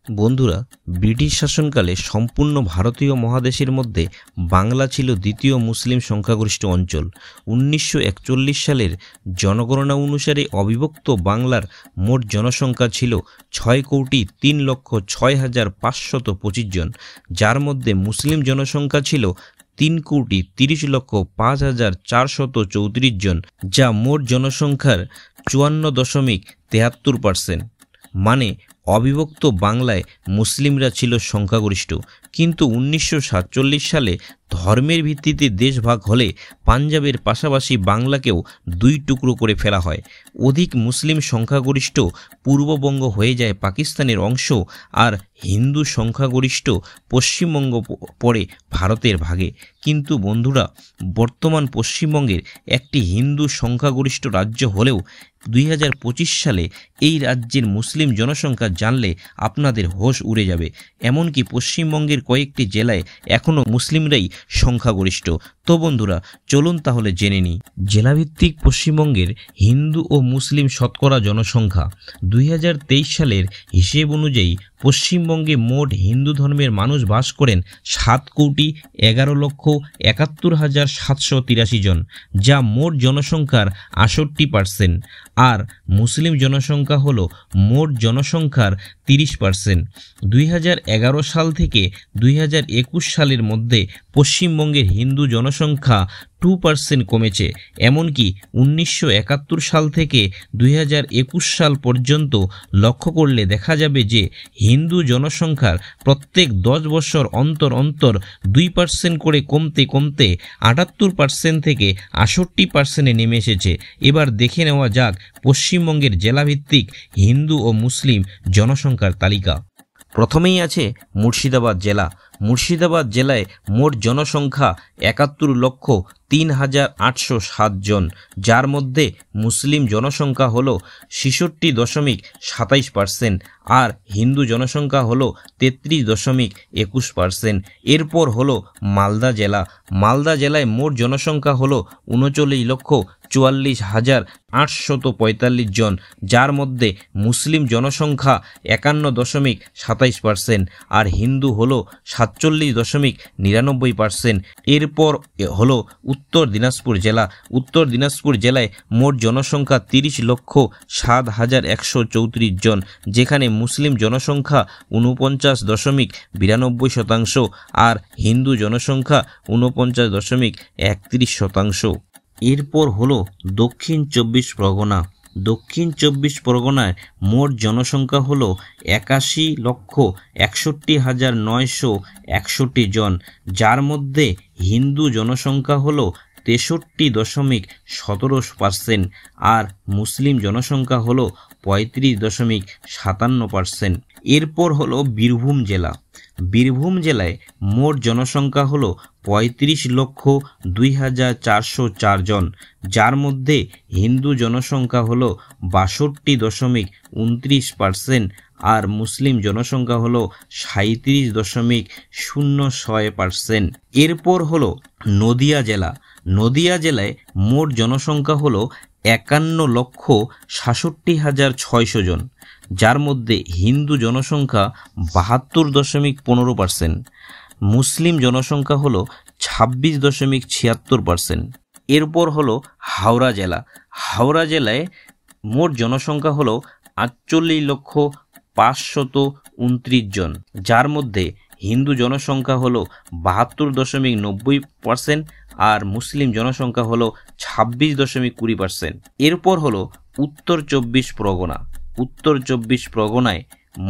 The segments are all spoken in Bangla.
বন্ধুরা, ব্রিটিশ শাসনকালে সম্পূর্ণ ভারতীয় মহাদেশের মধ্যে বাংলা ছিল দ্বিতীয় মুসলিম সংখ্যাগরিষ্ঠ অঞ্চল। 1941 সালের জনগণনা অনুসারে অবিভক্ত বাংলার মোট জনসংখ্যা ছিল 6,03,06,525 জন, যার মধ্যে মুসলিম জনসংখ্যা ছিল 3,30,05,434 জন, যা মোট জনসংখ্যার 54.73%। মানে অবিভক্ত বাংলায় মুসলিমরা ছিল সংখ্যাগরিষ্ঠ। কিন্তু 1947 সালে ধর্মের ভিত্তিতে দেশ ভাগ হলে পাঞ্জাবের পাশাপাশি বাংলাকেও দুই টুকরো করে ফেলা হয়। অধিক মুসলিম সংখ্যাগরিষ্ঠ পূর্ববঙ্গ হয়ে যায় পাকিস্তানের অংশ, আর হিন্দু সংখ্যাগরিষ্ঠ পশ্চিমবঙ্গ পড়ে ভারতের ভাগে। কিন্তু বন্ধুরা, বর্তমান পশ্চিমবঙ্গের একটি হিন্দু সংখ্যাগরিষ্ঠ রাজ্য হলেও 2025 সালে এই রাজ্যের মুসলিম জনসংখ্যা জানলে আপনাদের হোশ উড়ে যাবে। এমনকি পশ্চিমবঙ্গের কয়েকটি জেলায় এখনও মুসলিমরাই সংখ্যাগরিষ্ঠ। তো বন্ধুরা, চলুন তাহলে জেনে নিই জেলাভিত্তিক পশ্চিমবঙ্গের হিন্দু ও মুসলিম শতকরা জনসংখ্যা। 2023 সালের হিসেব অনুযায়ী পশ্চিমবঙ্গে মোট হিন্দু ধর্মের মানুষ বাস করেন 7,11,71,783 জন, যা মোট জনসংখ্যার 68%। আর মুসলিম জনসংখ্যা হলো মোট জনসংখ্যার 30%। 2011 সাল থেকে 2021 সালের মধ্যে পশ্চিমবঙ্গের হিন্দু জনসংখ্যা 2% কমেছে। এমনকি 1971 সাল থেকে 2021 সাল পর্যন্ত লক্ষ্য করলে দেখা যাবে যে হিন্দু জনসংখ্যার প্রত্যেক 10 বছর অন্তর অন্তর 2% করে কমতে কমতে 78% থেকে 68%-এ নেমে এসেছে। এবার দেখে নেওয়া যাক পশ্চিমবঙ্গের জেলাভিত্তিক হিন্দু ও মুসলিম জনসংখ্যার তালিকা। প্রথমেই আছে মুর্শিদাবাদ জেলা। মুর্শিদাবাদ জেলায় মোট জনসংখ্যা 71,03,807 জন, যার মধ্যে মুসলিম জনসংখ্যা হল 66.27% আর হিন্দু জনসংখ্যা হল 33.21%। এরপর হলো মালদা জেলা। মালদা জেলায় মোট জনসংখ্যা হল 39,44,845 জন, যার মধ্যে মুসলিম জনসংখ্যা 51.27% আর হিন্দু হল 47.99%। এরপর হলো উত্তর দিনাজপুর জেলা। উত্তর দিনাজপুর জেলায় মোট জনসংখ্যা 30,07,134 জন, যেখানে মুসলিম জনসংখ্যা 49.92% আর হিন্দু জনসংখ্যা 49.31%। এরপর হলো দক্ষিণ 24 পরগনা। দক্ষিণ 24 পরগনায় মোট জনসংখ্যা হল 81,61,961 জন, যার মধ্যে হিন্দু জনসংখ্যা হল 63.17% আর মুসলিম জনসংখ্যা হল 35.57%। এরপর হলো বীরভূম জেলা। বীরভূম জেলায় মোট জনসংখ্যা হল 35,02,404 জন, যার মধ্যে হিন্দু জনসংখ্যা হল 62.29% আর মুসলিম জনসংখ্যা হল 37.06%। এরপর হলো নদিয়া জেলা। নদিয়া জেলায় মোট জনসংখ্যা হল 51,66,600 জন, যার মধ্যে হিন্দু জনসংখ্যা 72.15%, মুসলিম জনসংখ্যা হল 26.76%। এরপর হলো হাওড়া জেলা। হাওড়া জেলায় মোট জনসংখ্যা হল 48,529 জন, যার মধ্যে হিন্দু জনসংখ্যা হল 72.90% আর মুসলিম জনসংখ্যা হল 26.20%। এরপর হলো উত্তর 24 পরগনা। উত্তর 24 পরগনায়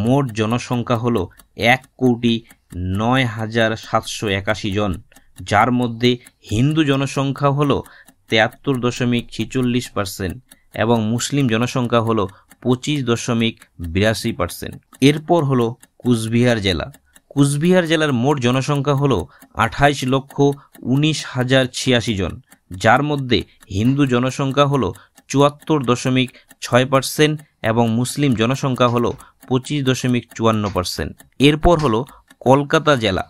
মোট জনসংখ্যা হল 1,09,781 জন, যার মধ্যে হিন্দু জনসংখ্যা হল 73.46% এবং মুসলিম জনসংখ্যা হল 25.82%। এরপর হলো কুচবিহার জেলা। কুচবিহার জেলার মোট জনসংখ্যা হল 28,19,086 জন, যার মধ্যে হিন্দু জনসংখ্যা হল 74.6% এবং মুসলিম জনসংখ্যা হল 25.54%। এরপর হলো কলকাতা জেলা।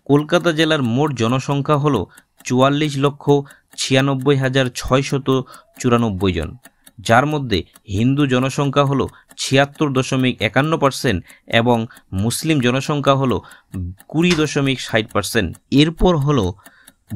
কলকাতা জেলার মোট জনসংখ্যা হল 44,96,694 জন, যার মধ্যে হিন্দু জনসংখ্যা হল 76.51% এবং মুসলিম জনসংখ্যা হলো 20.60%। এরপর হলো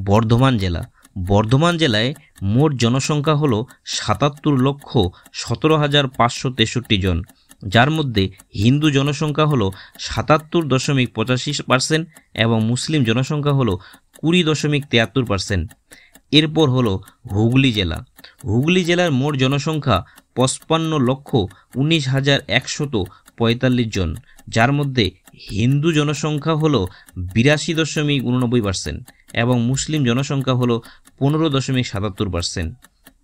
বর্ধমান জেলা। বর্ধমান জেলায় মোট জনসংখ্যা হলো 77,17,563 জন, যার মধ্যে হিন্দু জনসংখ্যা হলো 77.85% এবং মুসলিম জনসংখ্যা হলো 20.73%। এরপর হলো হুগলি জেলা। হুগলি জেলার মোট জনসংখ্যা 55,19,145 জন, যার মধ্যে হিন্দু জনসংখ্যা হলো 82.89% এবং মুসলিম জনসংখ্যা হলো 15.77%।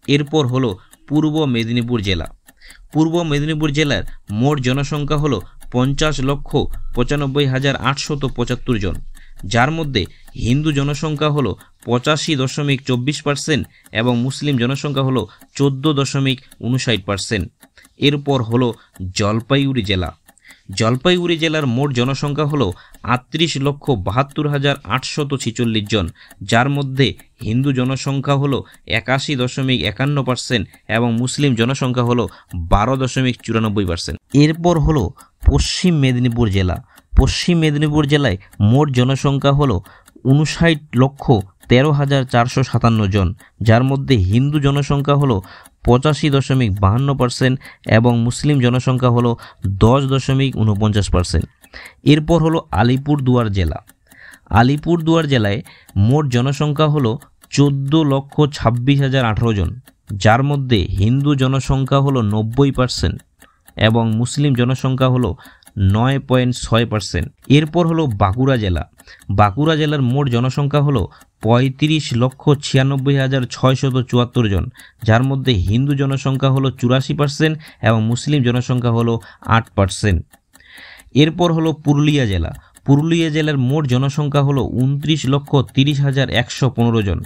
এরপর হলো পূর্ব মেদিনীপুর জেলা। পূর্ব মেদিনীপুর জেলার মোট জনসংখ্যা হলো 50,95,875 জন, যার মধ্যে হিন্দু জনসংখ্যা হলো 85.24% এবং মুসলিম জনসংখ্যা হলো 14.59%। এরপর হলো জলপাইগুড়ি জেলা। জলপাইগুড়ি জেলার মোট জনসংখ্যা হলো 38,72,846 জন, যার মধ্যে হিন্দু জনসংখ্যা হলো 81.51% এবং মুসলিম জনসংখ্যা হলো 12.94%। এরপর হলো পশ্চিম মেদিনীপুর জেলা। পশ্চিম মেদিনীপুর জেলায় মোট জনসংখ্যা হলো 59,13,457 জন, যার মধ্যে হিন্দু জনসংখ্যা হলো 85.52% এবং মুসলিম জনসংখ্যা হলো 10.49%। এরপর হলো আলিপুরদুয়ার জেলা। আলিপুরদুয়ার জেলায় মোট জনসংখ্যা হলো 14,26,018 জন, যার মধ্যে হিন্দু জনসংখ্যা হলো 90% এবং মুসলিম জনসংখ্যা হলো 9.6%। এরপর হলো বাঁকুড়া জেলা। বাঁকুড়া জেলার মোট জনসংখ্যা হলো 35,96,674 জন, যার মধ্যে হিন্দু জনসংখ্যা হলো 84% এবং মুসলিম জনসংখ্যা হলো 8%। এরপর হলো পুরুলিয়া জেলা। পুরুলিয়া জেলার মোট জনসংখ্যা হলো 29,30,115 জন,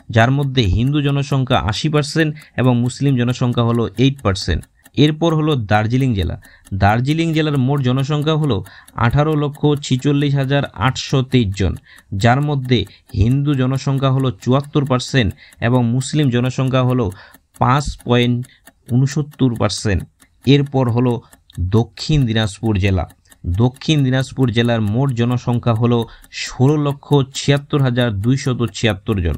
যার মধ্যে হিন্দু জনসংখ্যা 80% এবং মুসলিম জনসংখ্যা হলো 8%। এরপর হলো দার্জিলিং জেলা। দার্জিলিং জেলার মোট জনসংখ্যা হলো 18,46,823 জন, যার মধ্যে হিন্দু জনসংখ্যা হলো 74% এবং মুসলিম জনসংখ্যা হলো 5.69%। এরপর হলো দক্ষিণ দিনাজপুর জেলা। দক্ষিণ দিনাজপুর জেলার মোট জনসংখ্যা হলো 16,76,276 জন,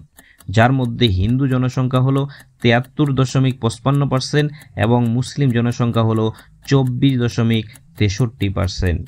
যার মধ্যে হিন্দু জনসংখ্যা হলো 73.55% এবং মুসলিম জনসংখ্যা হলো 24.63%।